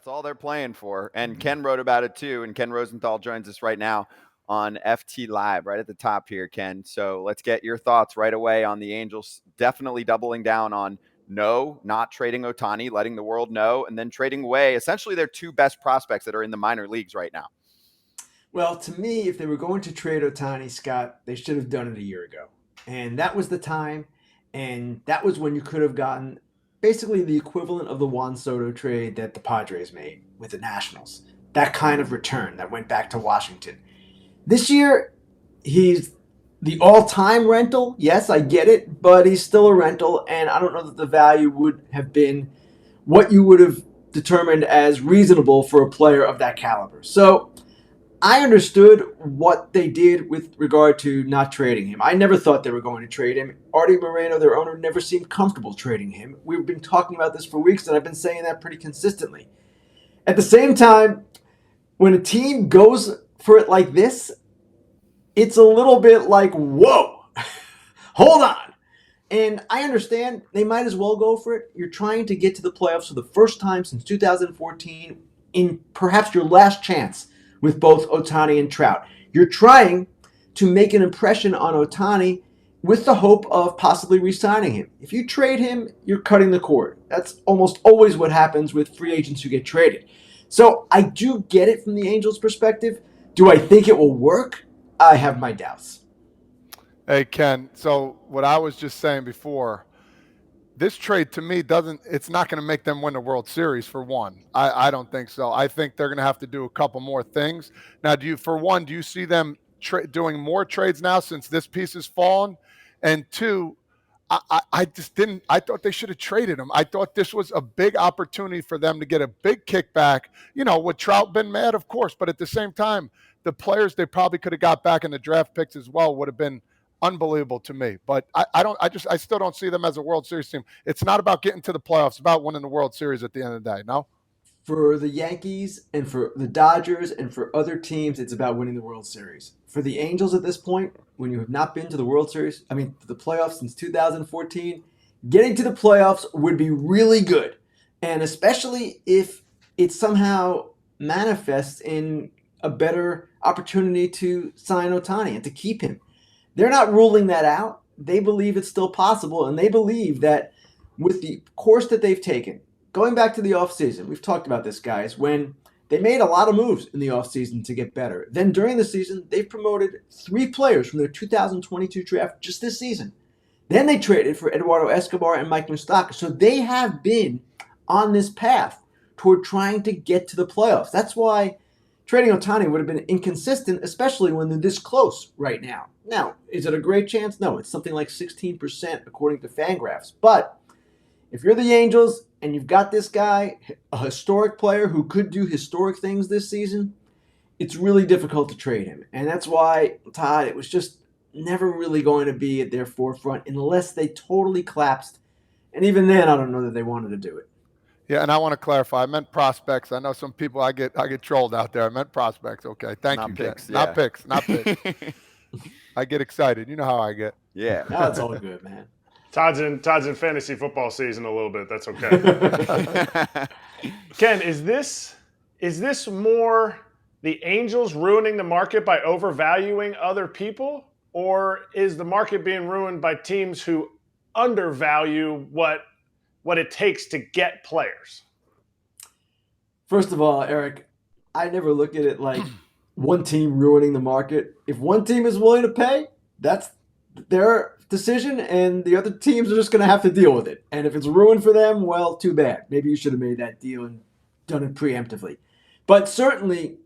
That's all they're playing for. And Ken wrote about it too. And Ken Rosenthal joins us right now on FT Live, right at the top here, Ken. So let's get your thoughts right away on the Angels definitely doubling down on no, not trading Ohtani, letting the world know, and then trading away essentially their two best prospects that are in the minor leagues right now. Well, to me, if they were going to trade Ohtani, Scott, they should have done it a year ago. And that was the time, and that was when you could have gotten basically the equivalent of the Juan Soto trade that the Padres made with the Nationals. That kind of return that went back to Washington. This year, he's the all-time rental. Yes, I get it, but he's still a rental, and I don't know that the value would have been what you would have determined as reasonable for a player of that caliber. So I understood what they did with regard to not trading him. I never thought they were going to trade him. Artie Moreno, their owner, never seemed comfortable trading him. We've been talking about this for weeks, and I've been saying that pretty consistently. At the same time, when a team goes for it like this, it's a little bit like, whoa, hold on. And I understand they might as well go for it. You're trying to get to the playoffs for the first time since 2014 in perhaps your last chance with both Ohtani and Trout. You're trying to make an impression on Ohtani with the hope of possibly re-signing him. If you trade him, you're cutting the cord. That's almost always what happens with free agents who get traded. So I do get it from the Angels' perspective. Do I think it will work? I have my doubts. Hey, Ken, so what I was just saying before, this trade to me it's not going to make them win the World Series for one. I don't think so. I think they're going to have to do a couple more things. Now, do you see them doing more trades now since this piece has fallen? And two, I just didn't. I thought they should have traded him. I thought this was a big opportunity for them to get a big kickback. Would Trout been mad? Of course. But at the same time, the players they probably could have got back in the draft picks as well would have been unbelievable to me. But I still don't see them as a World Series team. It's not about getting to the playoffs. It's about winning the World Series at the end of the day. No? For the Yankees and for the Dodgers and for other teams, it's about winning the World Series. For the Angels at this point, when you have not been to the World Series, to the playoffs since 2014, getting to the playoffs would be really good. And especially if it somehow manifests in a better opportunity to sign Ohtani and to keep him. They're not ruling that out. They believe it's still possible, and they believe that with the course that they've taken, going back to the offseason, we've talked about this, guys, when they made a lot of moves in the offseason to get better. Then during the season, they've promoted 3 players from their 2022 draft just this season. Then they traded for Eduardo Escobar and Mike Moustakas. So they have been on this path toward trying to get to the playoffs. That's why trading Ohtani would have been inconsistent, especially when they're this close right now. Now, is it a great chance? No, it's something like 16% according to Fangraphs. But if you're the Angels and you've got this guy, a historic player who could do historic things this season, it's really difficult to trade him. And that's why, Todd, it was just never really going to be at their forefront unless they totally collapsed. And even then, I don't know that they wanted to do it. Yeah, and I want to clarify. I meant prospects. I know some people I get trolled out there. I meant prospects. Okay, thank you. Picks, yeah. Not picks. I get excited. You know how I get. Yeah, that's all good, man. Todd's in fantasy football season a little bit. That's okay. Ken, is this more the Angels ruining the market by overvaluing other people, or is the market being ruined by teams who undervalue what it takes to get players? First of all, Eric, I never look at it like one team ruining the market. If one team is willing to pay, that's their decision, and the other teams are just going to have to deal with it. And if it's ruined for them, well, too bad. Maybe you should have made that deal and done it preemptively. But certainly,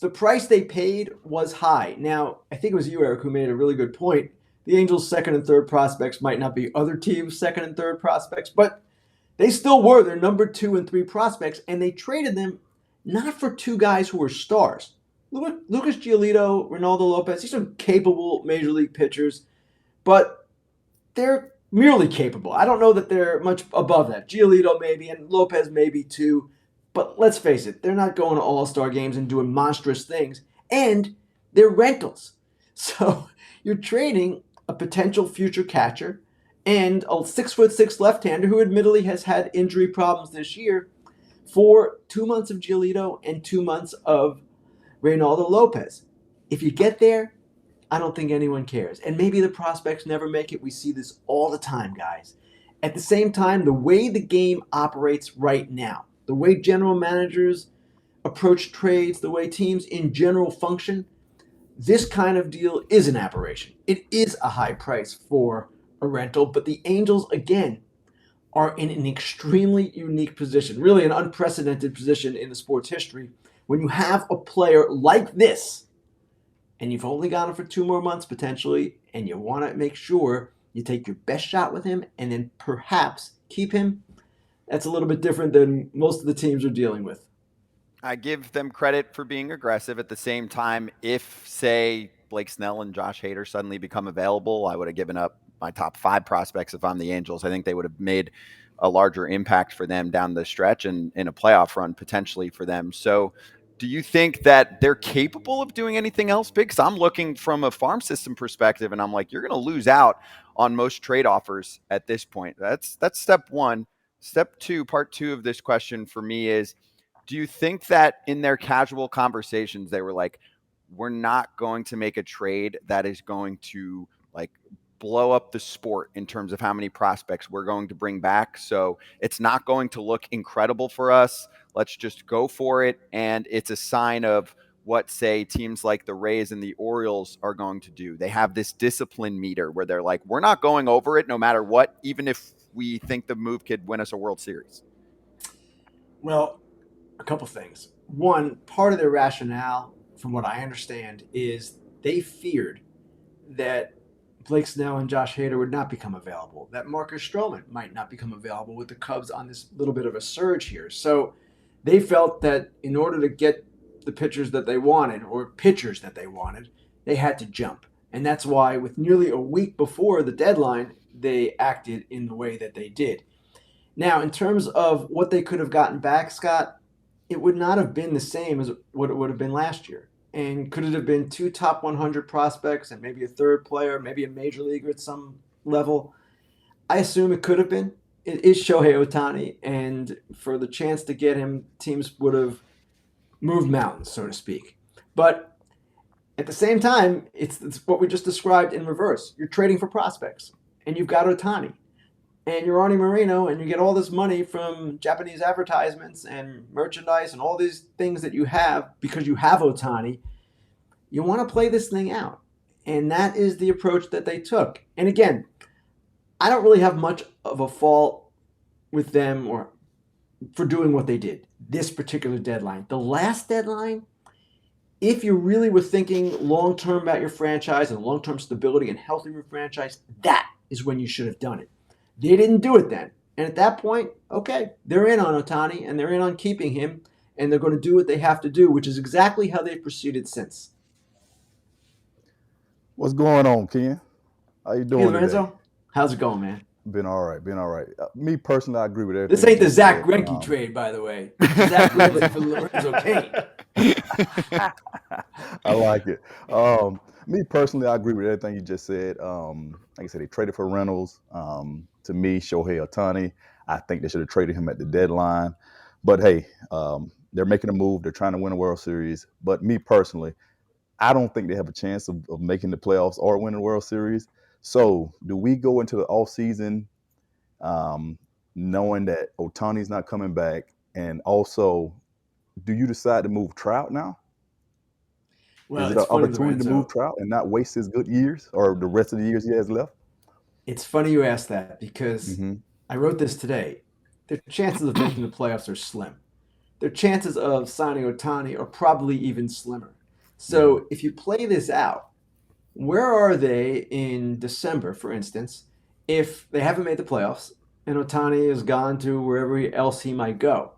the price they paid was high. Now, I think it was you, Eric, who made a really good point. The Angels' second and third prospects might not be other teams' second and third prospects, but they still were their number 2 and 3 prospects, and they traded them not for 2 guys who were stars. Lucas Giolito, Ronaldo Lopez, these are capable major league pitchers, but they're merely capable. I don't know that they're much above that. Giolito maybe, and Lopez maybe too, but let's face it, they're not going to all-star games and doing monstrous things, and they're rentals. So you're trading a potential future catcher and a 6'6" left-hander who admittedly has had injury problems this year for 2 months of Giolito and 2 months of Reynaldo Lopez. If you get there, I don't think anyone cares. And maybe the prospects never make it. We see this all the time, guys. At the same time, the way the game operates right now, the way general managers approach trades, the way teams in general function, this kind of deal is an aberration. It is a high price for a rental, but the Angels, again, are in an extremely unique position, really an unprecedented position in the sports history, when you have a player like this, and you've only got him for 2 more months potentially, and you want to make sure you take your best shot with him and then perhaps keep him. That's a little bit different than most of the teams are dealing with. I give them credit for being aggressive. At the same time, if, say, Blake Snell and Josh Hader suddenly become available, I would have given up my top 5 prospects if I'm the Angels. I think they would have made a larger impact for them down the stretch and in a playoff run potentially for them. So do you think that they're capable of doing anything else big? Because I'm looking from a farm system perspective, and I'm like, you're going to lose out on most trade offers at this point. That's step one. Step two, part two of this question for me is, do you think that in their casual conversations, they were like, we're not going to make a trade that is going to like blow up the sport in terms of how many prospects we're going to bring back. So it's not going to look incredible for us. Let's just go for it. And it's a sign of what, say, teams like the Rays and the Orioles are going to do. They have this discipline meter where they're like, we're not going over it no matter what, even if we think the move could win us a World Series. Well, a couple things. One, part of their rationale, from what I understand, is they feared that Blake Snell and Josh Hader would not become available, that Marcus Stroman might not become available with the Cubs on this little bit of a surge here. So they felt that in order to get the pitchers that they wanted, they had to jump. And that's why with nearly a week before the deadline, they acted in the way that they did. Now, in terms of what they could have gotten back, Scott, it would not have been the same as what it would have been last year. And could it have been 2 top 100 prospects and maybe a third player, maybe a major leaguer at some level? I assume it could have been. It is Shohei Ohtani, and for the chance to get him, teams would have moved mountains, so to speak. But at the same time, it's what we just described in reverse. You're trading for prospects, and you've got Ohtani. And you're Arnie Marino, and you get all this money from Japanese advertisements and merchandise and all these things that you have because you have Ohtani. You want to play this thing out. And that is the approach that they took. And again, I don't really have much of a fault with them or for doing what they did, this particular deadline. The last deadline, if you really were thinking long-term about your franchise and long-term stability and health of your franchise, that is when you should have done it. They didn't do it then. And at that point, okay, they're in on Ohtani and they're in on keeping him, and they're going to do what they have to do, which is exactly how they've proceeded since. What's going on, Ken? How you doing, Lorenzo? today? How's it going, man? Been all right. Me personally, I agree with everything. This ain't the you Zach said. Greinke trade, by the way. Zach Greinke for Lorenzo Kane. I like it. Me personally, I agree with everything you just said. Like I said, they traded for Reynolds. To me, Shohei Ohtani, I think they should have traded him at the deadline. But hey, they're making a move. They're trying to win a World Series. But me personally, I don't think they have a chance of making the playoffs or winning the World Series. So do we go into the offseason knowing that Ohtani's not coming back? And also, do you decide to move Trout now? Well, Is it it's an funny, opportunity to Lorenzo. move Trout and not waste his good years or the rest of the years he has left? It's funny you ask that because Mm-hmm. I wrote this today. Their chances of making the playoffs are slim. Their chances of signing Ohtani are probably even slimmer. So if you play this out, where are they in December, for instance, if they haven't made the playoffs and Ohtani has gone to wherever else he might go?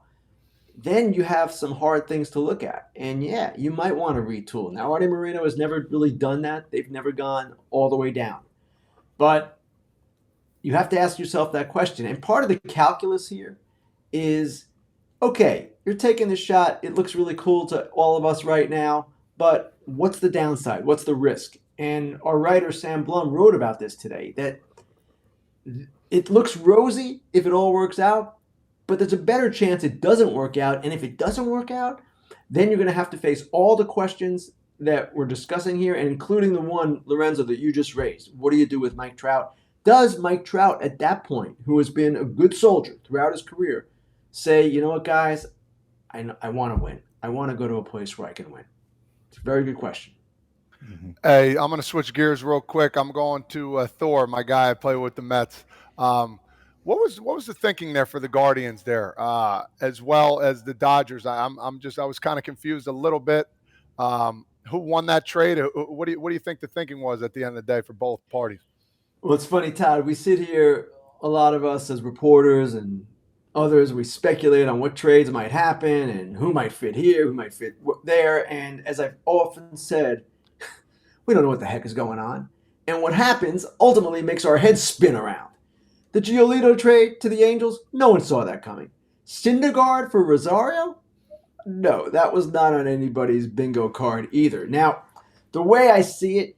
Then you have some hard things to look at. And yeah, you might want to retool. Now, Artie Moreno has never really done that. They've never gone all the way down. But you have to ask yourself that question. And part of the calculus here is, okay, you're taking this shot. It looks really cool to all of us right now. But what's the downside? What's the risk? And our writer, Sam Blum, wrote about this today, that it looks rosy if it all works out, but there's a better chance it doesn't work out. And if it doesn't work out, then you're going to have to face all the questions that we're discussing here, and including the one, Lorenzo, that you just raised. What do you do with Mike Trout? Does Mike Trout, at that point, who has been a good soldier throughout his career, say, you know what, guys, I want to win. I want to go to a place where I can win? It's a very good question. Hey, I'm going to switch gears real quick. I'm going to Thor, my guy I play with the Mets. What was the thinking there for the Guardians there, as well as the Dodgers? I was kind of confused a little bit. Who won that trade? What do you think the thinking was at the end of the day for both parties? Well, it's funny, Todd. We sit here, a lot of us as reporters and others, we speculate on what trades might happen and who might fit here, who might fit there. And as I've often said, we don't know what the heck is going on. And what happens ultimately makes our heads spin around. The Giolito trade to the Angels, no one saw that coming. Syndergaard for Rosario? No, that was not on anybody's bingo card either. Now, the way I see it,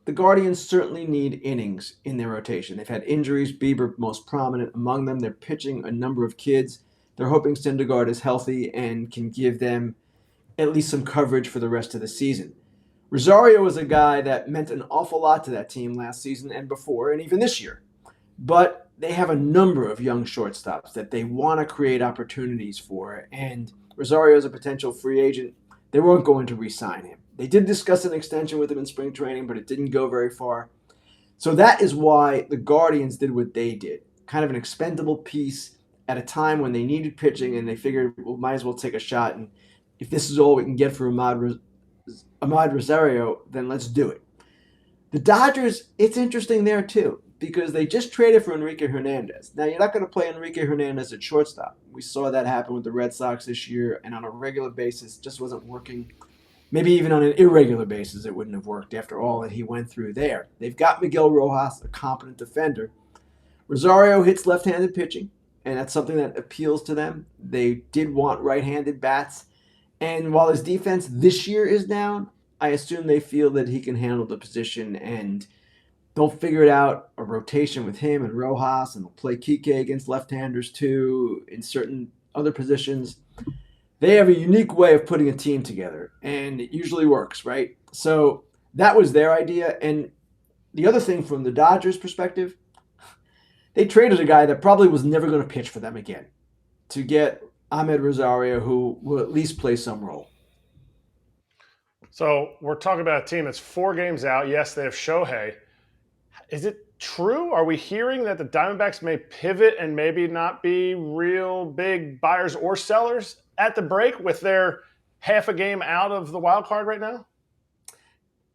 the Guardians certainly need innings in their rotation. They've had injuries, Bieber most prominent among them. They're pitching a number of kids. They're hoping Syndergaard is healthy and can give them at least some coverage for the rest of the season. Rosario was a guy that meant an awful lot to that team last season and before, and even this year. But they have a number of young shortstops that they want to create opportunities for, and Rosario is a potential free agent. They weren't going to re-sign him. They did discuss an extension with him in spring training, but it didn't go very far. So that is why the Guardians did what they did. Kind of an expendable piece at a time when they needed pitching, and they figured, well, might as well take a shot. And if this is all we can get for Ahmed Rosario, then let's do it. The Dodgers, it's interesting there too, because they just traded for Enrique Hernandez. Now, you're not going to play Enrique Hernandez at shortstop. We saw that happen with the Red Sox this year, and on a regular basis, just wasn't working. Maybe even on an irregular basis, it wouldn't have worked after all that he went through there. They've got Miguel Rojas, a competent defender. Rosario hits left-handed pitching, and that's something that appeals to them. They did want right-handed bats. And while his defense this year is down, I assume they feel that he can handle the position, and they'll figure it out, a rotation with him and Rojas, and they'll play Kike against left-handers too in certain other positions. They have a unique way of putting a team together, and it usually works, right? So that was their idea. And the other thing from the Dodgers' perspective, they traded a guy that probably was never going to pitch for them again to get Ahmed Rosario, who will at least play some role. So we're talking about a team that's 4 games out. Yes, they have Shohei. Is it true? Are we hearing that the Diamondbacks may pivot and maybe not be real big buyers or sellers at the break with their half a game out of the wild card right now?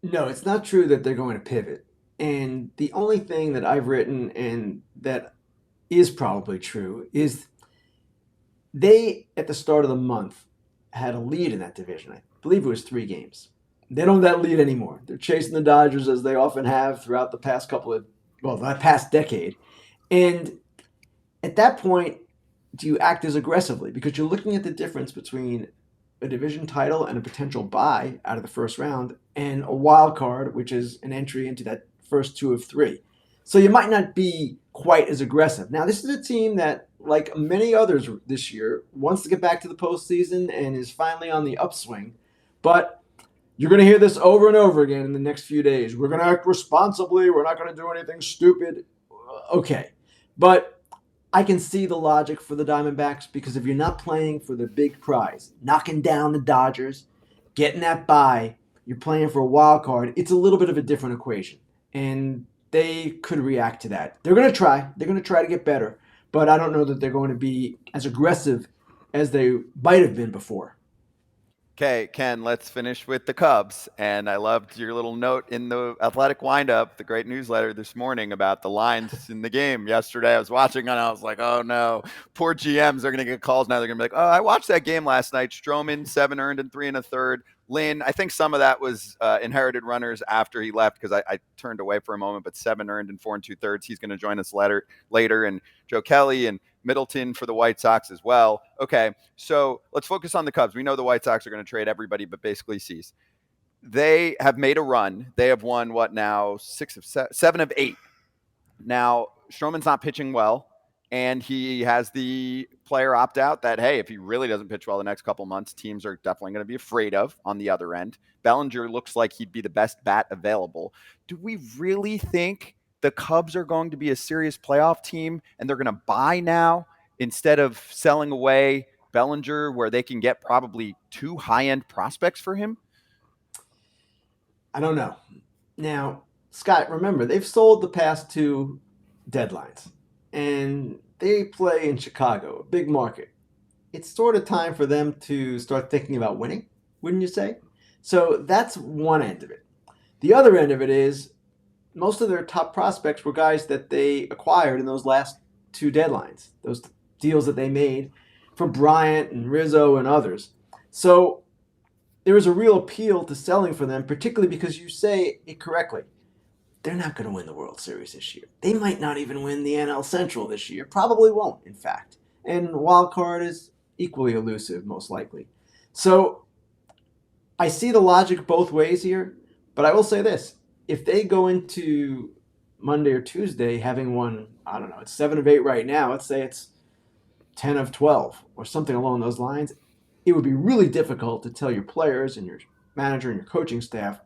No, it's not true that they're going to pivot. And the only thing that I've written and that is probably true is they, at the start of the month, had a lead in that division. I believe it was 3 games. They don't have that lead anymore. They're chasing the Dodgers as they often have throughout the past that past decade. And at that point, do you act as aggressively? Because you're looking at the difference between a division title and a potential bye out of the first round and a wild card, which is an entry into that first 2 of 3. So you might not be quite as aggressive. Now, this is a team that, like many others this year, wants to get back to the postseason and is finally on the upswing. But you're going to hear this over and over again in the next few days. We're going to act responsibly. We're not going to do anything stupid. Okay. But I can see the logic for the Diamondbacks, because if you're not playing for the big prize, knocking down the Dodgers, getting that bye, you're playing for a wild card, it's a little bit of a different equation. And they could react to that. They're going to try. They're going to try to get better. But I don't know that they're going to be as aggressive as they might have been before. Okay, Ken, let's finish with the Cubs. And I loved your little note in the Athletic Windup, the great newsletter this morning, about the lines in the game. Yesterday I was watching and I was like, oh no, poor GMs are going to get calls now. They're going to be like, oh, I watched that game last night. Stroman, 7 earned and 3 1/3. Lynn, I think some of that was inherited runners after he left, because I turned away for a moment, but 7 earned and 4 2/3. He's going to join us later. And Joe Kelly and Middleton for the White Sox as well. Okay, so let's focus on the Cubs. We know the White Sox are going to trade everybody, but basically Cease. They have made a run. They have won, 7 of 8. Now, Stroman's not pitching well, and he has the player opt out that, hey, if he really doesn't pitch well the next couple months, teams are definitely going to be afraid of on the other end. Bellinger looks like he'd be the best bat available. Do we really think the Cubs are going to be a serious playoff team and they're going to buy now instead of selling away Bellinger, where they can get probably 2 high-end prospects for him? I don't know. Now, Scott, remember, they've sold the past 2 deadlines, and they play in Chicago, a big market. It's sort of time for them to start thinking about winning, wouldn't you say? So that's one end of it. The other end of it is most of their top prospects were guys that they acquired in those last 2 deadlines, those deals that they made for Bryant and Rizzo and others. So there is a real appeal to selling for them, particularly because you say it correctly. They're not going to win the World Series this year. They might not even win the NL Central this year. Probably won't, in fact. And wild card is equally elusive, most likely. So I see the logic both ways here, but I will say this. If they go into Monday or Tuesday having won, I don't know, it's 7 of 8 right now. Let's say it's 10 of 12 or something along those lines. It would be really difficult to tell your players and your manager and your coaching staff,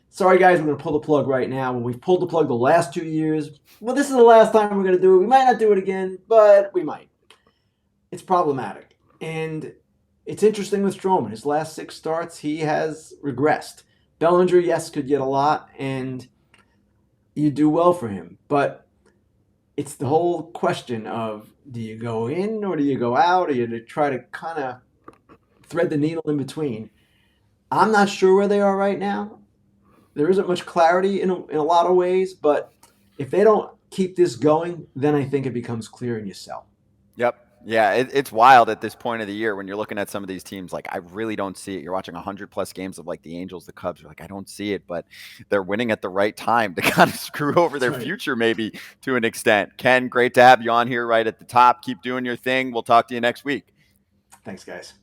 sorry, guys, we're going to pull the plug right now. When we've pulled the plug the last 2 years, well, this is the last time we're going to do it. We might not do it again, but we might. It's problematic. And it's interesting with Stroman. His last 6 starts, he has regressed. Bellinger, yes, could get a lot, and you do well for him. But it's the whole question of, do you go in or do you go out, or do you try to kind of thread the needle in between? I'm not sure where they are right now. There isn't much clarity in a lot of ways, but if they don't keep this going, then I think it becomes clear and you sell. Yep. Yeah, it's wild at this point of the year when you're looking at some of these teams. Like, I really don't see it. You're watching 100-plus games of, like, the Angels, the Cubs. You're like, I don't see it, but they're winning at the right time to kind of screw over their future maybe to an extent. Ken, great to have you on here right at the top. Keep doing your thing. We'll talk to you next week. Thanks, guys.